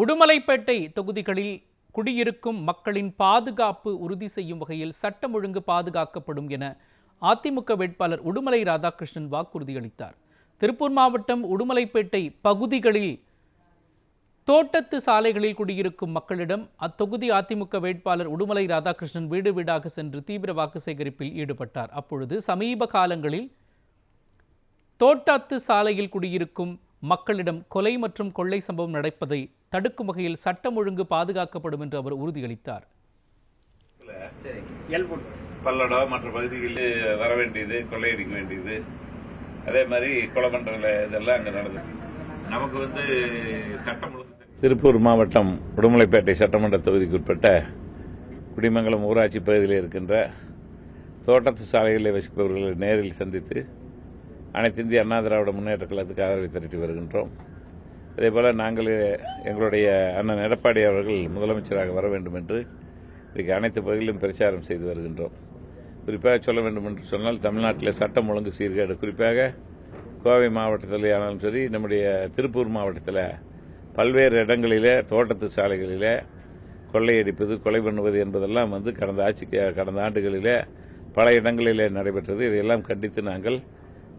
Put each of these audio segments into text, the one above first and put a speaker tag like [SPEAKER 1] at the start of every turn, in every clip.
[SPEAKER 1] உடுமலைப்பேட்டை தொகுதிகளில் குடியிருக்கும் மக்களின் பாதுகாப்பு உறுதி செய்யும் வகையில் சட்டம் ஒழுங்கு பாதுகாக்கப்படும் என அதிமுக வேட்பாளர் உடுமலை ராதாகிருஷ்ணன் வாக்குறுதி அளித்தார். திருப்பூர் மாவட்டம் உடுமலைப்பேட்டை பகுதிகளில் தோட்டத்து சாலைகளில் குடியிருக்கும் மக்களிடம் அத்தொகுதி அதிமுக வேட்பாளர் உடுமலை ராதாகிருஷ்ணன் வீடு வீடாக சென்று தீவிர வாக்கு சேகரிப்பில் ஈடுபட்டார். அப்பொழுது சமீப காலங்களில் தோட்டத்து சாலையில் குடியிருக்கும் மக்களிடம் கொலை மற்றும் கொள்ளை சம்பவம் நடப்பதை தடுக்கும் வகையில் சட்டம் ஒழுங்கு பாதுகாக்கப்படும் என்று அவர் உறுதியளித்தார்.
[SPEAKER 2] பல்லடம் மற்ற பகுதிகளில் வர வேண்டியது, கொள்ளையடிக்க வேண்டியது, அதே மாதிரி கொலை பண்றதுல இதெல்லாம் அங்க நடந்தது. நமக்கு சட்டம் ஒழுங்கு. திருப்பூர் மாவட்டம் உடுமலைப்பேட்டை சட்டமன்ற தொகுதிக்கு உட்பட்ட குடிமங்கலம் ஊராட்சி பகுதியில் இருக்கின்ற தோட்டத்து சாலைகளில் வசிப்பவர்களை நேரில் சந்தித்து அனைத்து இந்திய அண்ணா திராவிட முன்னேற்ற கழகத்துக்கு ஆதரவை திரட்டி வருகின்றோம். அதேபோல நாங்கள் எங்களுடைய அண்ணன் எடப்பாடி அவர்கள் முதலமைச்சராக வர வேண்டும் என்று இன்றைக்கு அனைத்து பகுதிகளிலும் பிரச்சாரம் செய்து வருகின்றோம். குறிப்பாக சொல்ல வேண்டும் என்று சொன்னால் தமிழ்நாட்டில் சட்டம் ஒழுங்கு சீர்கேடு, குறிப்பாக கோவை மாவட்டத்தில் ஆனாலும் சரி, நம்முடைய திருப்பூர் மாவட்டத்தில் பல்வேறு இடங்களிலே தோட்டத்து சாலைகளிலே கொள்ளையடிப்பது, கொலை பண்ணுவது என்பதெல்லாம் கடந்த ஆண்டுகளிலே பல இடங்களிலே நடைபெற்றது. இதையெல்லாம் கண்டித்து நாங்கள்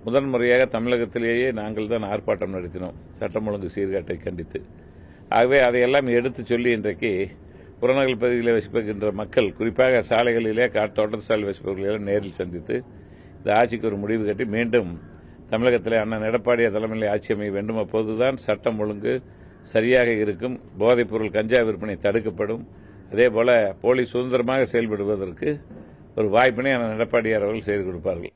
[SPEAKER 2] முதன்முறையாக தமிழகத்திலேயே நாங்கள் தான் ஆர்ப்பாட்டம் நடத்தினோம், சட்டம் ஒழுங்கு சீர்கேட்டை கண்டித்து. ஆகவே அதையெல்லாம் எடுத்து சொல்லி இன்றைக்கு புறநகர் பகுதிகளில் வசிப்புகின்ற மக்கள், குறிப்பாக சாலைகளிலே தோட்டத்து சாலை வசிப்பவர்களெல்லாம் நேரில் சந்தித்து இந்த ஆட்சிக்கு ஒரு முடிவு கட்டி மீண்டும் தமிழகத்திலே அண்ணன் எடப்பாடி தலைமையில் ஆட்சி அமைய வேண்டும். அப்போதுதான் சட்டம் ஒழுங்கு சரியாக இருக்கும், போதைப்பொருள் கஞ்சா விற்பனை தடுக்கப்படும், அதேபோல போலீஸ் சுதந்திரமாக செயல்படுவதற்கு ஒரு வாய்ப்பினை அண்ணன் எடப்பாடியார் அவர்கள் செய்து கொடுப்பார்கள்.